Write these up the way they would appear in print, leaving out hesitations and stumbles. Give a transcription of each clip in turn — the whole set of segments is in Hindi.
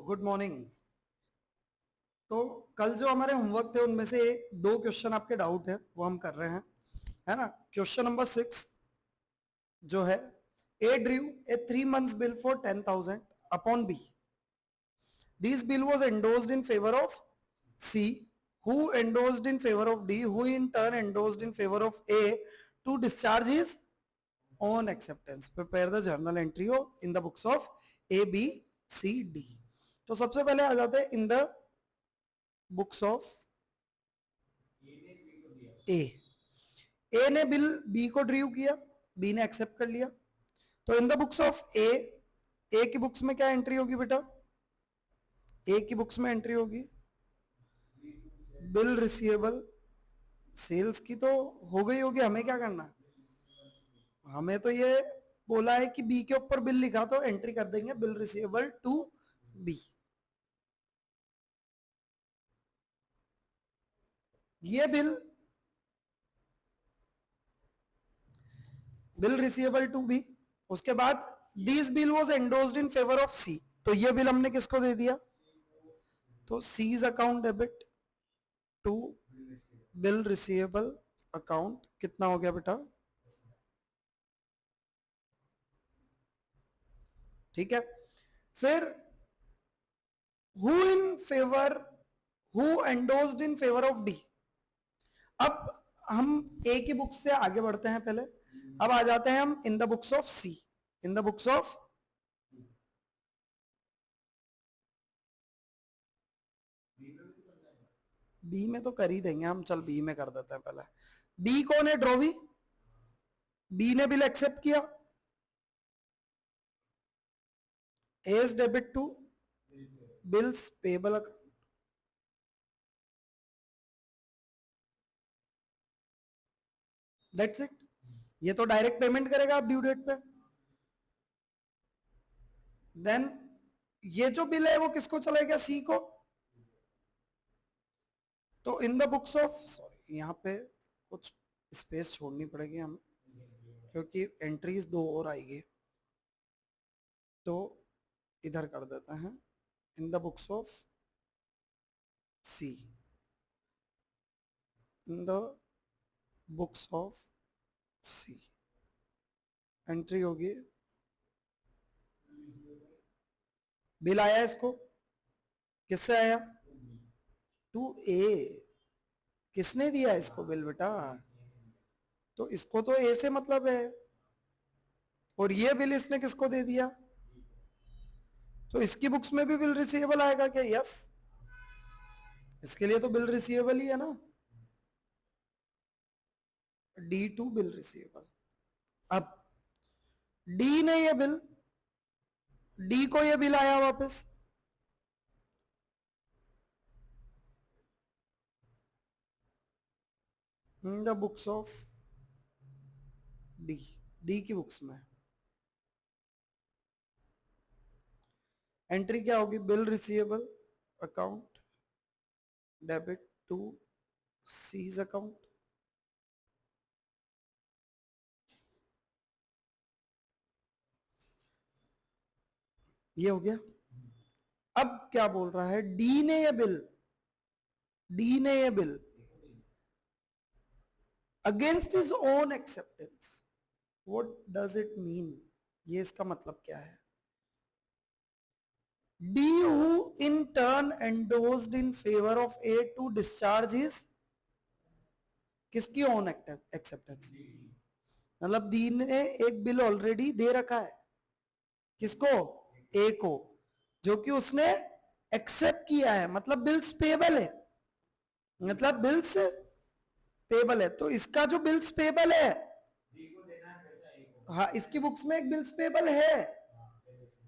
Good morning. तो कल जो हमारे होमवर्क थे उनमें से दो क्वेश्चन आपके डाउट है वो हम कर रहे हैं, है ना। क्वेश्चन नंबर 6 जो है, A drew a 3 months bill for 10,000 upon B. This bill was endorsed in favour of C, who endorsed in favour of D, who in turn endorsed in favour of A to discharge his on acceptance. Prepare the journal entry in the books of A B C D. तो सबसे पहले आ जाते हैं in the books of A. A ने बिल बी को ड्रीव किया, बी ने एक्सेप्ट कर लिया। तो इन द बुक्स ऑफ ए की बुक्स में क्या एंट्री होगी बेटा? ए की बुक्स में एंट्री होगी बिल रिसीवेबल। सेल्स की तो हो गई होगी, हमें क्या करना? हमें तो ये बोला है कि बी के ऊपर बिल लिखा तो एंट्री कर देंगे बिल रिसीवेबल टू बी। ये बिल रिसीवेबल टू बी। उसके बाद this bill was endorsed in favour of C, तो ये बिल हमने किसको दे दिया? तो C's account debit to bill receivable account. कितना हो गया बेटा? ठीक है। फिर who in favour, who endorsed in favour of D. अब हम ए की बुक से आगे बढ़ते हैं पहले। अब आ जाते हैं हम in the books of C. In the books of B में तो कर ही देंगे हम, चल बी में कर देते हैं पहले। बी कौन है? ड्रॉवी। बी ने बिल एक्सेप्ट किया, A's debit to bills payable account. That's it. ये तो डायरेक्ट पेमेंट करेगा आप ड्यू डेट पे। देन ये जो बिल है वो किसको चलेगा? सी को। तो in the books of, sorry यहां पे कुछ स्पेस छोड़नी पड़ेगी हमें क्योंकि एंट्रीज दो और आएगी, तो इधर कर देते हैं in the books of C. In the books of C entry होगी, बिल आया इसको, किससे आया? To A. किसने दिया इसको बिल बेटा? तो इसको तो ए से मतलब है, और ये बिल इसने किसको दे दिया? तो इसकी बुक्स में भी बिल रिसीवेबल आएगा क्या? यस, इसके लिए तो बिल रिसीवेबल ही है ना, डी टू बिल रिसीवेबल। अब डी ने ये बिल, डी को ये बिल आया वापस, in the books of D. D की बुक्स में एंट्री क्या होगी? Bill receivable account debit to C's account. ये हो गया। अब क्या बोल रहा है? डी ने ये बिल, डी ने ये bill against his own acceptance. What does it mean? ये इसका मतलब क्या है? D who in turn endorsed in favour of A to discharge his, किसकी ओन एक्सेप्टेंस? मतलब डी ने एक बिल ऑलरेडी दे रखा है, किसको? ए को, जो कि उसने एक्सेप्ट किया है, मतलब बिल्स पेबल है, मतलब बिल्स पेबल है। तो इसका जो बिल्स पेबल है, हाँ इसकी बुक्स में एक बिल्स पेबल है,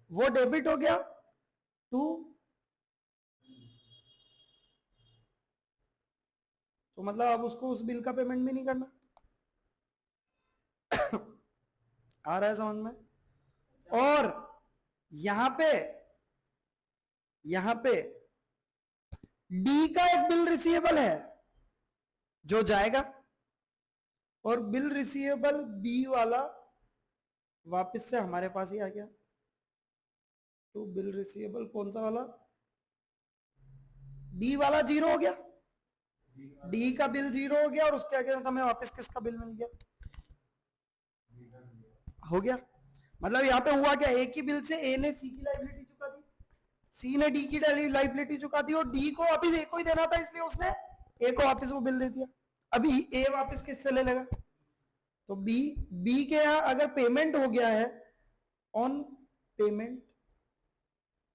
वो डेबिट हो गया टू। तो मतलब अब उसको उस बिल का पेमेंट भी नहीं करना। आ रहा है समझ में? और यहां पे डी का एक बिल रिसीवेबल है जो जाएगा, और बिल रिसीवेबल बी वाला वापस से हमारे पास ही आ गया। तो बिल रिसीवेबल कौन सा वाला? डी वाला जीरो हो गया, डी का बिल जीरो हो गया, और उसके अगेंस्ट हमें वापस किसका बिल मिल गया, हो गया। मतलब यहाँ पे हुआ क्या, ए की बिल से ए ने सी की लाइबिलिटी चुका दी, सी ने डी की लाइबिलिटी चुका दी, और डी को वापस ए को ही देना था, इसलिए उसने ए को वापस वो बिल दे दिया। अभी ए वापस किससे ले लेगा, तो बी के यहां अगर पेमेंट हो गया है ऑन पेमेंट,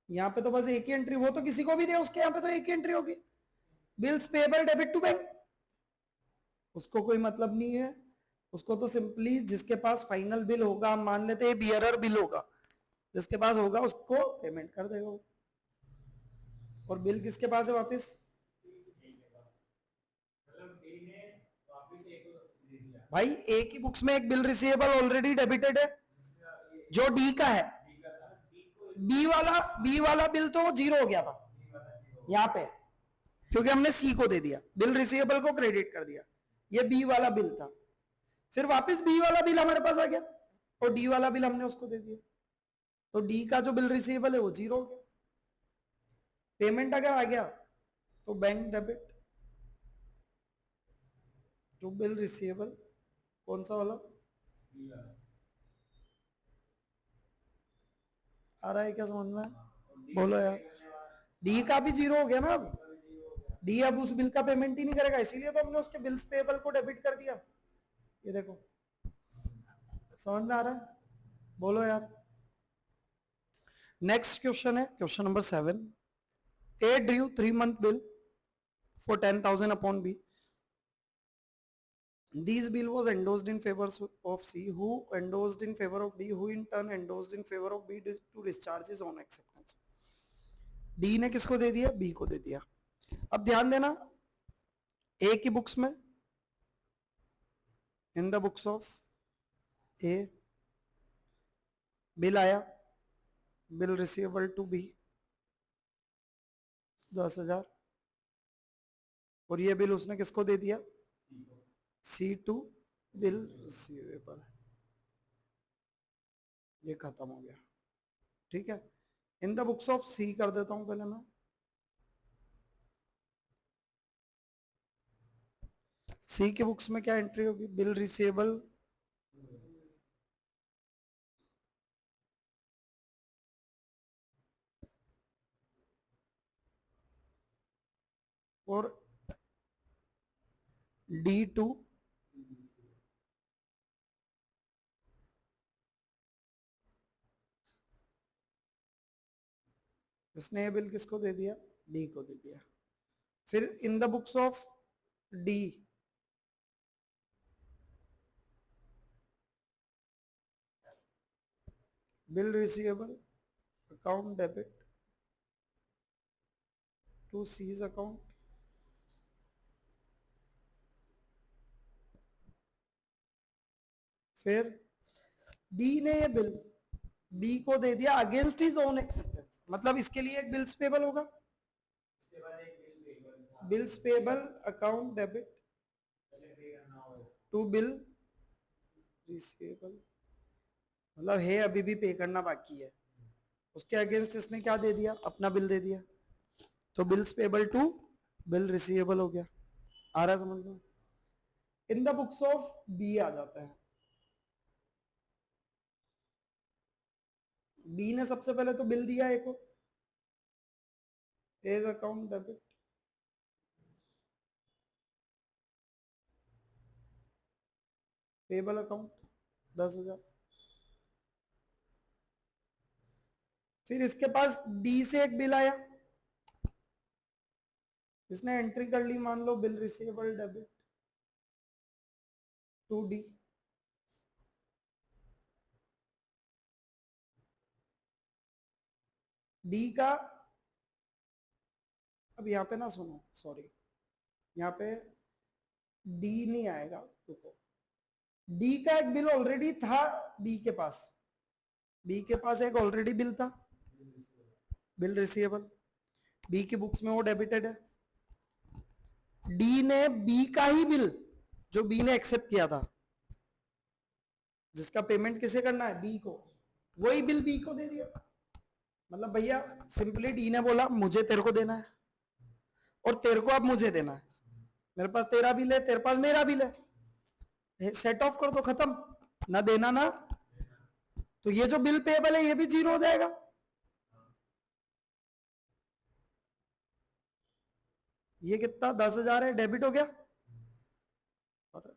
यहां पे तो बस एक ही एंट्री, वो तो किसी को भी दे, उसके यहां पे तो एक ही एंट्री होगी, bills payable debit to bank, उसको कोई मतलब नहीं है, उसको तो सिंपली जिसके पास फाइनल बिल होगा, हम मान लेते हैं बियरर बिल होगा, जिसके पास होगा उसको पेमेंट कर देगा वो। और बिल किसके पास है वापस, भाई ए की बुक्स में एक बिल रिसीवेबल ऑलरेडी डेबिटेड है जो डी का है, बी वाला बिल तो जीरो हो गया था यहाँ पे, क्योंकि हमने सी को दे दिया, बिल रिसीवेबल को क्रेडिट कर दिया, ये बी वाला बिल था, फिर वापस बी वाला बिल हमारे पास आ गया, और डी वाला बिल हमने उसको दे दिया, तो डी का जो बिल रिसीवेबल है वो जीरो हो गया। पेमेंट अगर आ गया तो bank debit to bill receivable, कौन सा वाला आ रहा है क्या समझ में, बोलो यार, डी का भी जीरो हो गया ना, अब डी अब उस बिल का पेमेंट ही नहीं करेगा, इसीलिए तो हमने उसके बिल्स पेबल को डेबिट कर दिया। ये देखो समझ में आ रहा है, बोलो यार। नेक्स्ट क्वेश्चन है question number 7, A due 3 month bill for 10,000 upon B. This bill was endorsed in favor of C, who endorsed in favor of D, who in turn endorsed in favor of B to discharge his own acceptance. D ने किसको दे दिया, B को दे दिया। अब ध्यान देना, A की बुक्स में, in the books of A bill आया, बिल रिसीवेबल टू B 10,000, और ये बिल उसने किसको दे दिया, सी टू बिल रिसीवेबल, ये खत्म हो गया। ठीक है, इन द बुक्स ऑफ सी कर देता हूं पहले मैं, सी के बुक्स में क्या एंट्री होगी, बिल रिसीवेबल और डी टू इसने ये बिल किसको दे दिया, डी को दे दिया। फिर in the books of D bill receivable account debit to C's account, फिर डी ने ये बिल बी को दे दिया अगेंस्ट हिज ओन एक्सेप्टेंस, मतलब इसके लिए एक बिल्स पेबल होगा, bills payable account debit to bill receivable, मतलब है अभी भी पे करना बाकी है, उसके अगेंस्ट इसने क्या दे दिया, अपना बिल दे दिया, तो bills payable to bill receivable हो गया। आ रहा है समझ में, in the books of B आ जाता है, बी ने सबसे पहले तो बिल दिया ए को, A's account debit payable account 10,000, फिर इसके पास डी से एक बिल आया, इसने एंट्री कर ली, मान लो bill receivable debit to D, D का, अब यहां पे ना सुनो, सॉरी यहां पे डी नहीं आएगा, रुको, डी का एक बिल ऑलरेडी था बी के पास, बी के पास एक ऑलरेडी बिल था, बिल रिसीवेबल, बी की बुक्स में वो डेबिटेड है, डी ने बी का ही बिल जो बी ने एक्सेप्ट किया था, जिसका पेमेंट किसे करना है, बी को, वही बिल बी को दे दिया, मतलब भैया सिंपली डी ने बोला मुझे तेरे को देना है, और तेरे को अब मुझे देना है। मेरे पास तेरा बिल है, तेरे पास मेरा बिल है, सेट ऑफ कर दो, खत्म, ना देना ना। तो ये जो बिल पेएबल है ये भी जीरो हो जाएगा। ये कितना 10,000 है, डेबिट हो गया। और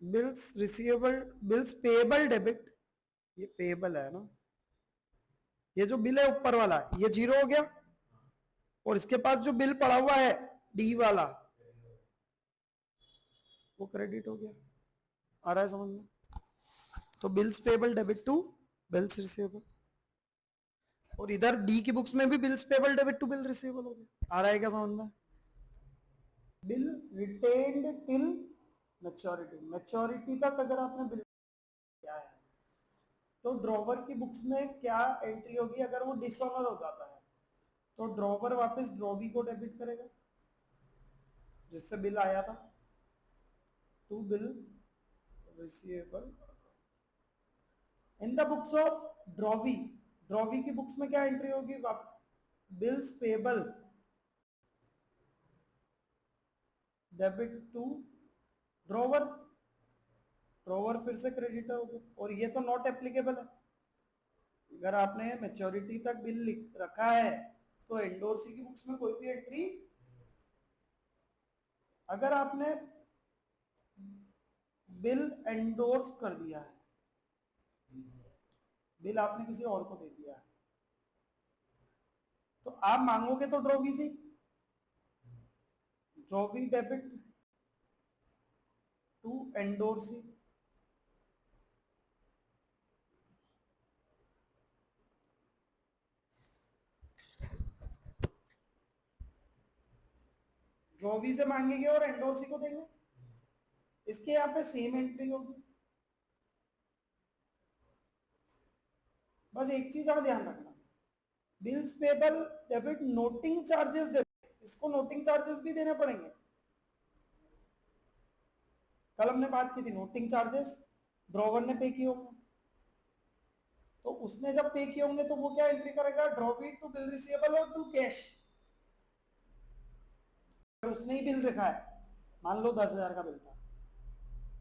bills receivable, bills payable debit, ये पेएबल है ना, ये जो बिल है ऊपर वाला ये जीरो हो गया, और इसके पास जो बिल पड़ा हुआ है डी वाला वो क्रेडिट हो गया। आ रहा है समझ में? तो bills payable debit to bills receivable, और इधर डी की बुक्स में भी bills payable debit to bill receivable हो गया। आ रहा है क्या समझ में? Bill retained till maturity, maturity तक अगर आपने बिल किया है तो ड्रॉवर की बुक्स में क्या एंट्री होगी? अगर वो डिसऑनर हो जाता है तो ड्रॉवर वापस ड्रॉवी को डेबिट करेगा जिससे बिल आया था, to bill receivable in the books of drawee. Drawee की बुक्स में क्या एंट्री होगी? Bills payable debit to drawer, drawer फिर से क्रेडिटर हो गया, और ये तो नॉट एप्लीकेबल है। अगर आपने मैच्योरिटी तक बिल लिख रखा है तो एंडोर्सी की बुक्स में कोई भी एंट्री, अगर आपने बिल एंडोर्स कर दिया है, बिल आपने किसी और को दे दिया है, तो आप मांगोगे तो ड्रॉवी से, drawee debit to endorsee, drawee से मांगेंगे और एंडोर्सी को देंगे। इसके यहाँ पे सेम एंट्री होगी। बस एक चीज और ध्यान रखना, bills payable debit noting charges debit, इसको नोटिंग चार्जेस भी देने पड़ेंगे। कल हमने बात की थी नोटिंग चार्जेस ड्रॉवर ने पे किए होंगे, तो उसने जब पे किए होंगे तो वो क्या एंट्री करेगा? ड्रॉवी टू बिल रिसीवेबल और टू कैश। उसने ही बिल रखा है, मान लो 10,000 का बिल था,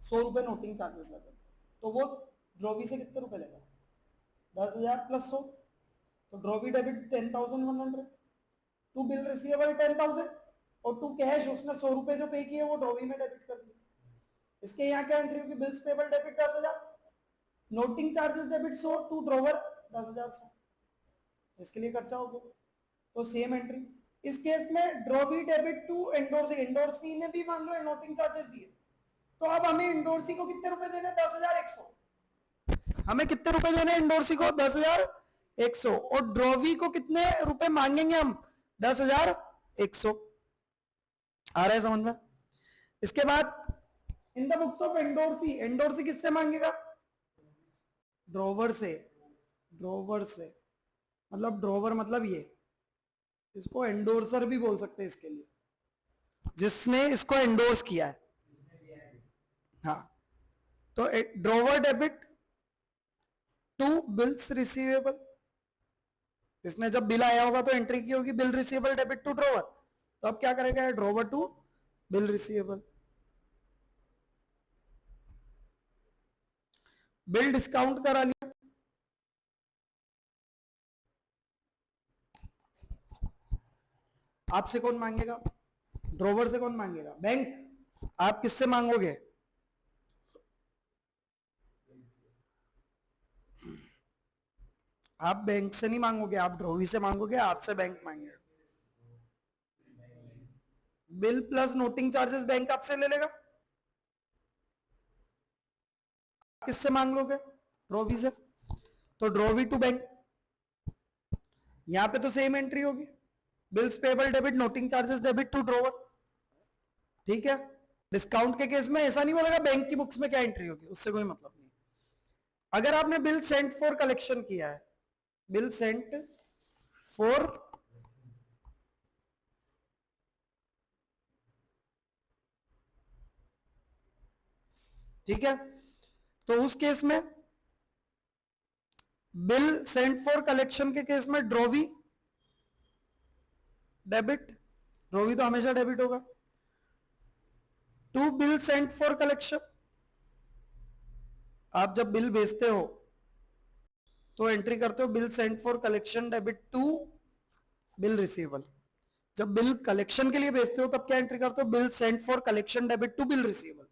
100 रुपए नोटिंग चार्जेस लगे, तो वो ड्रॉवी से कितने रुपए लेगा? 10,000 प्लस 100, तो drawee debit 10,100 to bill receivable 10,000, और टू कैश उसने 100 रुपए जो पे किए वो ड्रॉवी में डेबिट कर दिए। इसके यहाँ क्या एंट्री होगी? Bills payable debit 10,000, noting charges debit 100 to drawer 10,100, इसके लिए खर्चा हो गया, तो सेम एंट्री। इस केस में drawee debit to endorsee, endorsee ने भी मान लो नोटिंग चार्जेस दिए, तो अब हमें एंडोर्सी को कितने रुपए देने? 10,100। हमें कितने रुपए देने एंडोर्सी को? 10,100, और ड्रॉवी को कितने रुपए मांगेंगे हम? 10,100। आ रहा है समझ में? इसके बाद इन the books of endorsee, endorsee किससे मांगेगा? ड्रॉवर से, ड्रॉवर से मतलब ड्रॉवर मतलब ये, इसको एंडोर्सर भी बोल सकते हैं इसके लिए, जिसने इसको एंडोर्स किया है। हाँ, तो drawer debit to bills receivable, इसने जब बिल आया होगा तो एंट्री की होगी bill receivable debit to drawer, तो अब क्या करेगा? Drawer to bill receivable, bill discount करा लिया, आपसे कौन मांगेगा? ड्रॉवर से कौन मांगेगा? बैंक। आप किससे मांगोगे? आप बैंक से नहीं मांगोगे, आप ड्रॉवी से मांगोगे, आपसे बैंक मांगेगा। Bill plus noting charges bank आपसे ले लेगा। किससे मांग लोगे? ड्रॉवी से, तो ड्रॉवी टू बैंक, यहां पे तो सेम एंट्री होगी, bills payable debit noting charges debit to drawer. ठीक है, डिस्काउंट के केस में ऐसा नहीं बोलेगा बैंक की बुक्स में क्या एंट्री होगी, उससे कोई मतलब नहीं। अगर आपने बिल सेंट फॉर कलेक्शन किया है, बिल सेंट फॉर ठीक है, तो उस केस में बिल सेंट फॉर कलेक्शन के केस में ड्रॉवी डेबिट, ड्रॉवी तो हमेशा डेबिट होगा। To bill sent for collection, आप जब बिल भेजते हो तो एंट्री करते हो bill sent for collection debit to bill receivable. जब बिल कलेक्शन के लिए भेजते हो तब क्या एंट्री करते हो, bill sent for collection debit to bill receivable.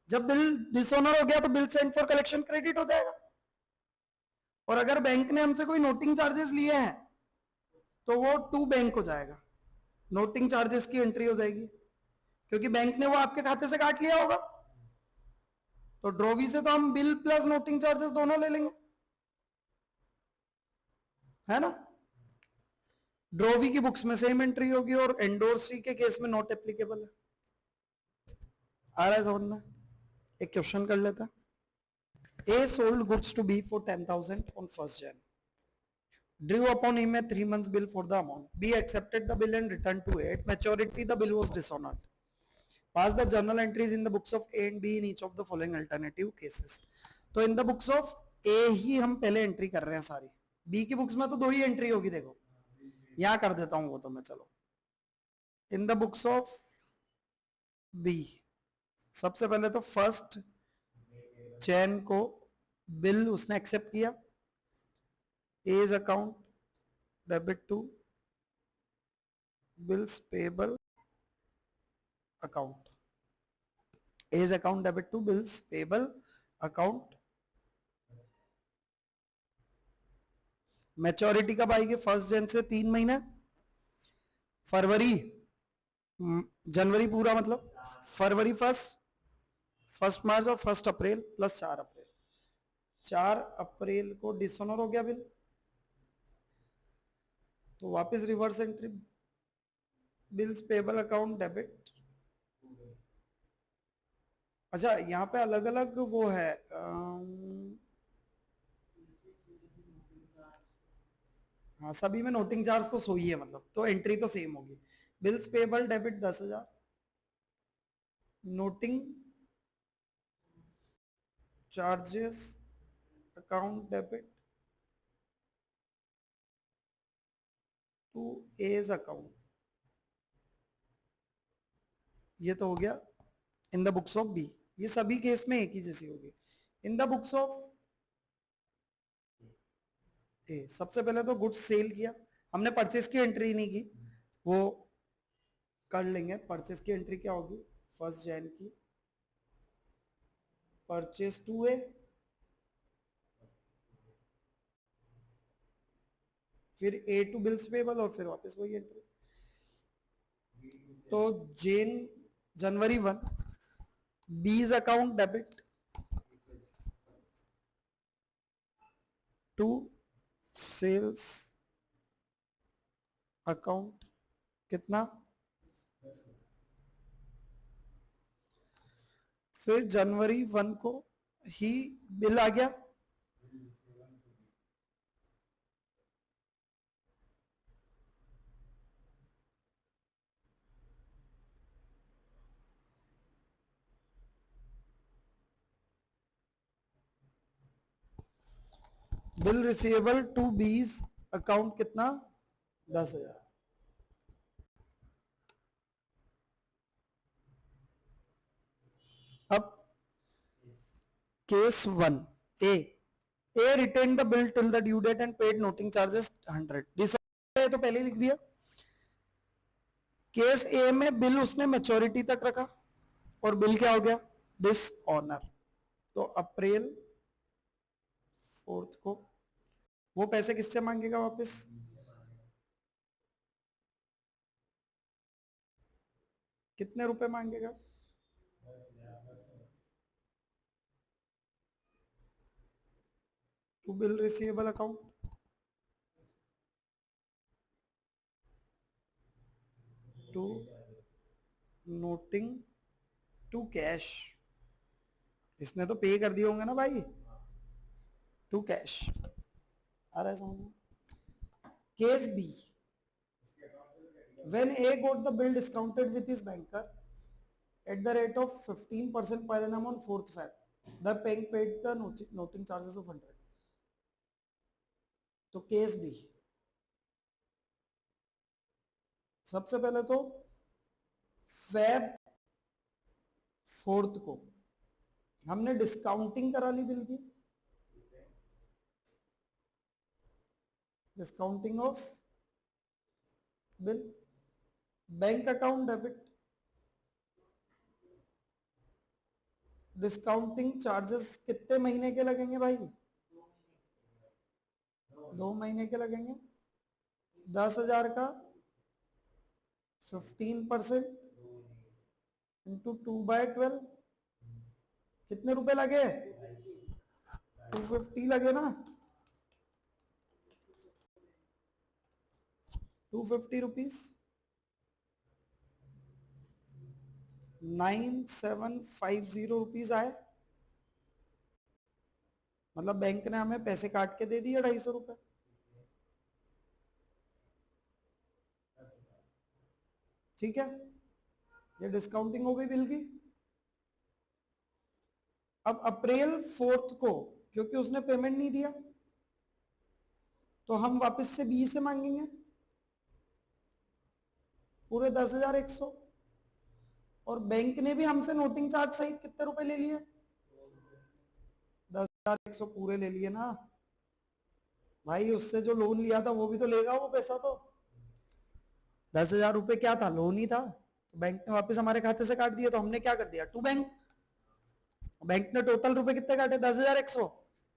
जब बिल डिसऑनर हो गया तो bill sent for collection credit हो जाएगा। और अगर बैंक ने हमसे कोई नोटिंग चार्जेस लिए हैं तो वो टू बैंक हो जाएगा, नोटिंग चार्जेस की एंट्री हो जाएगी, क्योंकि बैंक ने वो आपके खाते से काट लिया होगा। तो ड्रॉवी से तो हम बिल प्लस नोटिंग चार्जेस दोनों ले लेंगे, है ना। ड्रॉवी की बुक्स में सेम एंट्री होगी और एंडोर्सी के केस में नॉट एप्लीकेबल है। आ रहा है समझ में। एक क्वेश्चन कर लेता। A sold goods to B for 10,000 on 1st Jan. Drew upon him a 3 months bill for the amount. B accepted the bill and returned to A. At maturity, the bill was dishonored. Pass the journal entries in the books of A and B in each of the following alternative cases. तो in the books of A ही हम पहले एंट्री कर रहे हैं सारी, B की बुक्स में तो दो ही एंट्री होगी। देखो यहां कर देता हूं वो तो मैं, चलो इन द बुक्स ऑफ B सबसे पहले तो 1st Jan को बिल उसने एक्सेप्ट किया, A's account debit to bills payable account, A's account debit to bills payable account। Maturity कब आएगी, 1st Jan से 3 महीने, फरवरी जनवरी पूरा मतलब फरवरी 1st मार्च और 1st अप्रैल प्लस 4 अप्रैल। 4 अप्रैल को डिसऑनर हो गया बिल, तो वापस reverse entry, bills payable account debit. अच्छा यहाँ पे अलग अलग वो है, हाँ सभी में नोटिंग चार्ज तो सो ही है मतलब, तो एंट्री तो सेम होगी। Bills payable debit 10,000, noting charges account debit to A's account, ये तो हो गया in the books of B. ये सभी केस में एक ही जैसी होगी। In the books of A सबसे पहले तो गुड्स सेल किया, हमने परचेस की एंट्री नहीं की, वो कर लेंगे। परचेस की एंट्री क्या होगी, 1st Jan की परचेस टू ए, फिर ए टू बिल्स पेबल और फिर वापस वही एंट्री। तो जनवरी 1 B's account debit to sales account कितना, फिर जनवरी 1 को ही बिल आ गया, bill receivable to B's account कितना 10,000। अब case 1 A retain the bill till the due date and paid noting charges 100, तो पहले ही लिख दिया। केस ए में बिल उसने मैच्योरिटी तक रखा और बिल क्या हो गया, डिसऑनर। तो अप्रैल 4 को वो पैसे किससे मांगेगा वापस, कितने रुपए मांगेगा, to bill receivable account to noting to cash, इसने तो पे कर दिए होंगे ना भाई, टू कैश। आ रहा है समझ में? Case B, when A got the bill discounted with his banker at the rate of 15% per annum on 4th Feb, the bank paid the noting charges of 100. तो केस बी, सबसे पहले तो फेब 4th को हमने डिस्काउंटिंग करा ली बिल की, discounting of bill, bank account debit, discounting charges कितने महीने के लगेंगे भाई? 2 महीने के लगेंगे। 10,000 का 15% इंटू 2/12 कितने रुपए लगे? 250 लगे ना, 250 रुपीज, 9750 रुपीज आए। मतलब बैंक ने हमें पैसे काट के दे दिए 250 रुपए। ठीक है, ये डिस्काउंटिंग हो गई बिल की। अब अप्रैल 4th को क्योंकि उसने पेमेंट नहीं दिया तो हम वापस से बी से मांगेंगे पूरे 10,100, और बैंक ने भी हमसे नोटिंग चार्ज सहित कितने रुपए ले लिए? 10,100 पूरे ले लिए ना भाई। उससे जो लोन लिया था वो भी तो लेगा वो पैसा। तो 10,000 रुपए क्या था? लोन ही था। तो बैंक ने वापस हमारे खाते से काट दिया तो हमने क्या कर दिया? To bank. बैंक ने टोटल रुपए कितने काटे? 10,100।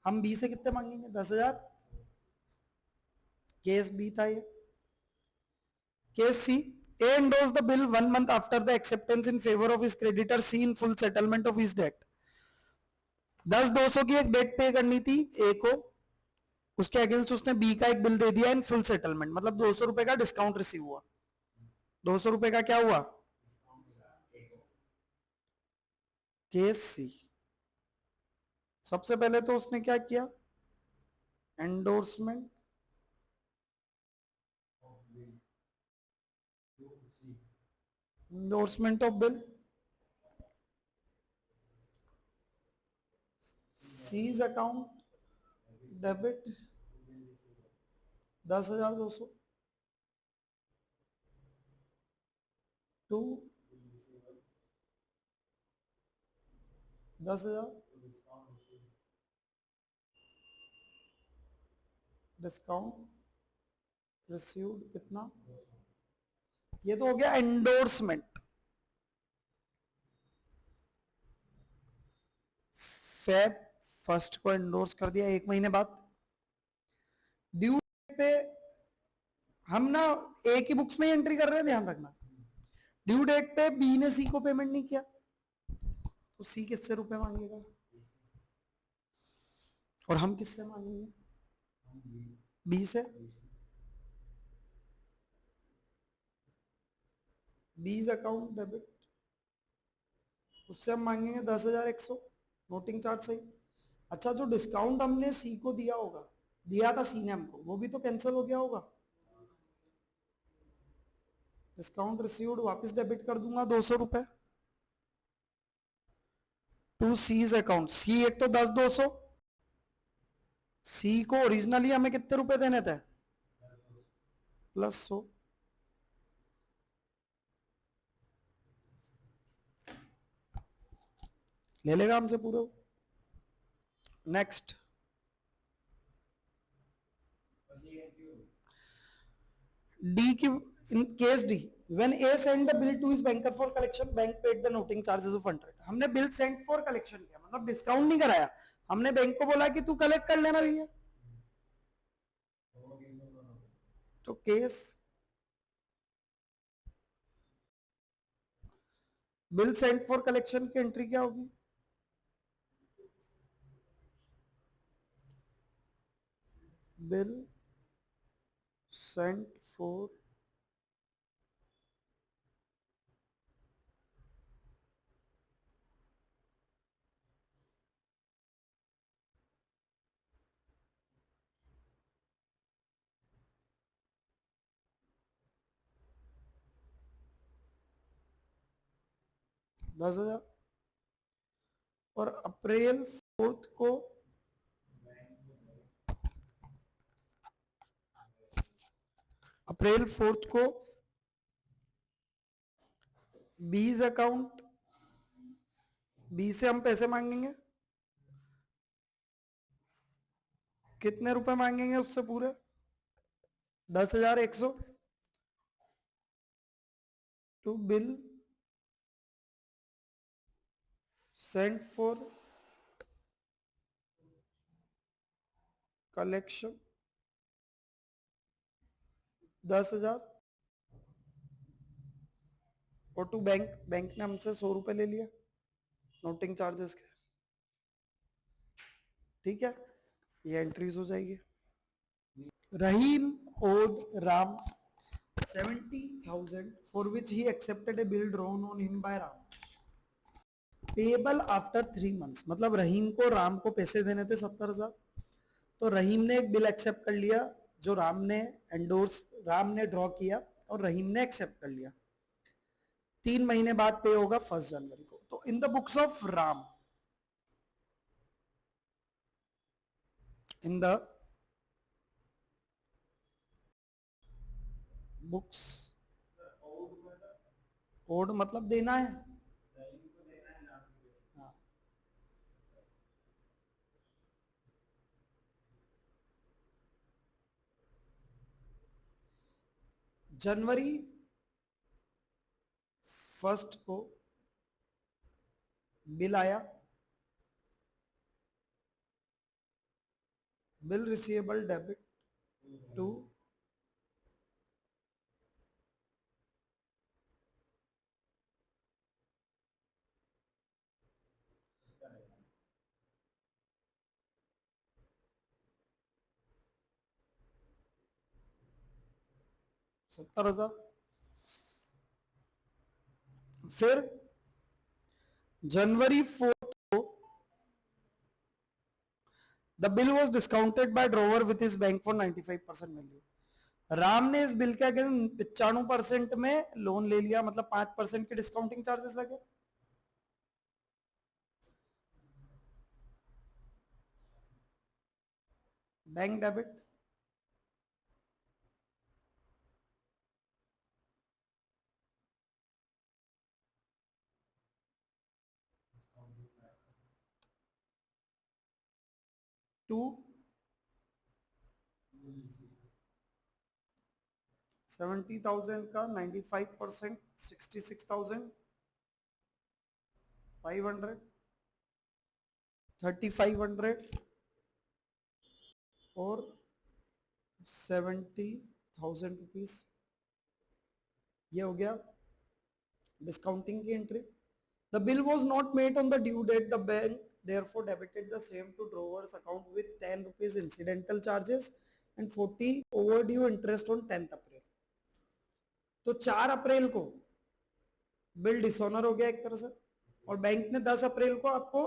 हम बी से कितने मांगेंगे? 10,000। केस बी था ये। Case C, A endorsed the bill 1 month after the acceptance in favor of his creditor C in full settlement of his debt. 10,200 की एक डेट पे करनी थी ए को, उसके अगेंस्ट उसने बी का एक बिल दे दिया इन फुल सेटलमेंट, मतलब 200 रुपए का डिस्काउंट रिसीव हुआ। 200 रुपए का क्या हुआ? केस सी, सबसे पहले तो उसने क्या किया? Endorsement endorsement of bill, C's account debit 10,200 to 10,000 discount received कितना? ये तो हो गया एंडोर्समेंट। फेब 1st को एंडोर्स कर दिया, 1 महीने बाद। ड्यू डेट पे हम ना ए की बुक्स में एंट्री कर रहे हैं, ध्यान रखना। ड्यू डेट पे बी ने सी को पेमेंट नहीं किया तो सी किससे रुपए मांगेगा? और हम किससे मांगेंगे? बी से। बीज अकाउंट डेबिट, उससे हम मांगेंगे 10,100 नोटिंग चार्ज सही। अच्छा, जो डिस्काउंट हमने सी को दिया होगा, दिया था सी ने हमको, वो भी तो कैंसिल हो गया होगा। डिस्काउंट रिसीव्ड वापस डेबिट कर दूंगा 200 रुपए टू सीज अकाउंट। सी एक तो 10,200, सी को ओरिजिनली हमें कितने रुपए देने थे? +100। ले लेगा हमसे पूरे। नेक्स्ट, डी की, in case D, when A sent the bill to his banker for collection, bank paid the noting charges of 100। हमने बिल सेंड फॉर कलेक्शन किया, मतलब डिस्काउंट नहीं कराया। हमने बैंक को बोला कि तू कलेक्ट कर लेना भैया। तो case bill send for collection की एंट्री क्या होगी? Bill sent for 10,000। और अप्रैल 4 को अप्रैल 4 को 20 अकाउंट, 20 से हम पैसे मांगेंगे। कितने रुपए मांगेंगे उससे पूरे? 10,100 to bill sent for collection 10,000। और टू बैंक, बैंक ने हमसे 100 रुपए ले लिया नोटिंग चार्जेस के। ठीक है, ये एंट्रीज हो जाएगी। Rahim owed Ram 70,000 for which he accepted a bill drawn on him by Ram, payable after 3 months। मतलब रहीम को राम को पैसे देने थे 70,000, तो रहीम ने एक बिल एक्सेप्ट कर लिया जो राम ने ड्रॉ किया और रहीम ने एक्सेप्ट कर लिया। 3 महीने बाद पे होगा 1 जनवरी को। तो in the books of Ram, in the books, owed मतलब देना है। हाँ। जनवरी 1 को बिल आया, बिल रिसीवेबल डेबिट टू $70,000। फिर जनवरी 4 को the bill was discounted by drawer with his bank for 95% value. Ram ने इस बिल के अगेंस्ट 95% में लोन ले लिया, मतलब 5% के डिस्काउंटिंग चार्जेस लगे। बैंक डेबिट टू 70,000 का 95%, 66,500, 3,500 और 70,000 रुपीज। ये हो गया डिस्काउंटिंग की entry. The bill was not made on the due date, the bank therefore debited the same to drawer's account with 10 rupees incidental charges and 40 overdue interest on 10th अप्रैल। तो 4 अप्रैल को बिल डिसऑनर हो गया एक तरह से, और बैंक ने 10 अप्रैल को आपको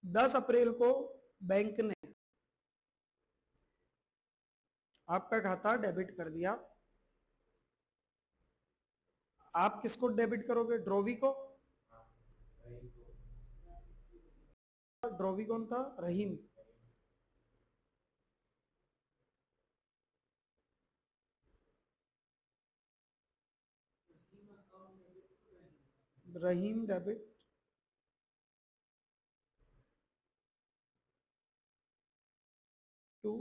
10 अप्रैल को बैंक ने आपका खाता डेबिट कर दिया। आप किसको डेबिट करोगे? ड्रोवी को। ड्रोवी कौन था? Rahim. Rahim debit to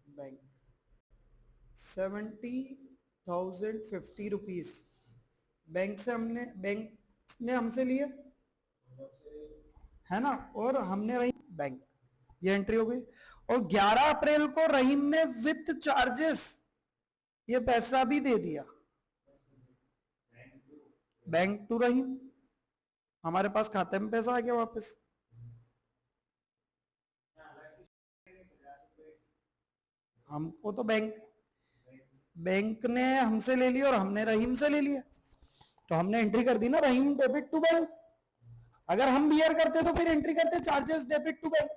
bank 70,050 rupees bank ने हमसे लिए, है ना, और हमने रहीम बैंक, ये एंट्री हो गई। और 11 अप्रैल को रहीम ने विथ चार्जेस ये पैसा भी दे दिया बैंक टू रहीम। हमारे पास खाते में पैसा आ गया वापस। हमको तो बैंक ने हमसे ले लिया और हमने रहीम से ले लिया, तो हमने एंट्री कर दी ना रहीम डेबिट टू बैंक। अगर हम बियर करते तो फिर एंट्री करते चार्जेस डेबिट टू बैंक।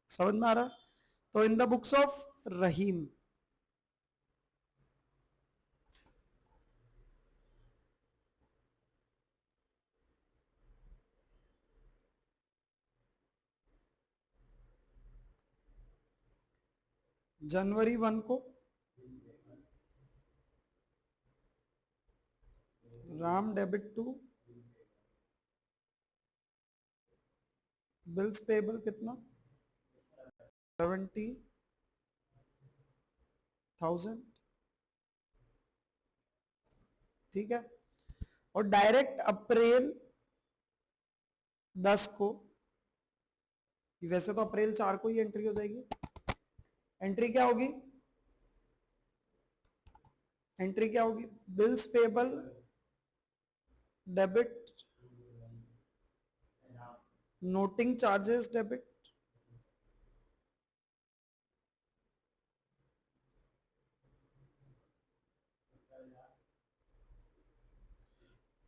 समझ में आ रहा? तो in the books of Rahim जनवरी 1 को Ram debit to bills payable कितना 70,000। ठीक है। और डायरेक्ट अप्रैल 10 को, वैसे तो अप्रैल 4 को ही एंट्री हो जाएगी। एंट्री क्या होगी, एंट्री क्या होगी, bills payable debit, noting charges debit,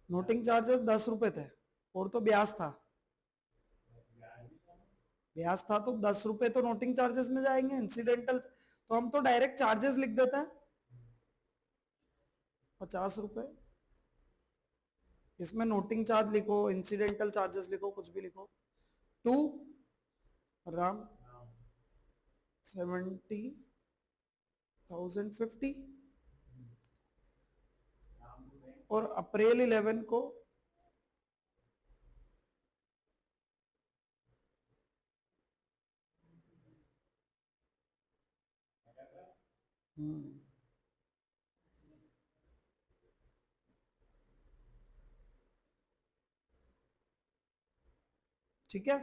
noting charges 10 रुपए थे और तो ब्याज था, ब्याज था तो 10 रुपए तो नोटिंग चार्जेस में जाएंगे, इंसिडेंटल तो हम तो डायरेक्ट चार्जेस लिख देते हैं 50 रुपए। इसमें नोटिंग चार्ज लिखो, इंसिडेंटल चार्जेस लिखो, कुछ भी लिखो। टू राम 70,050। और अप्रैल 11 को ठीक है।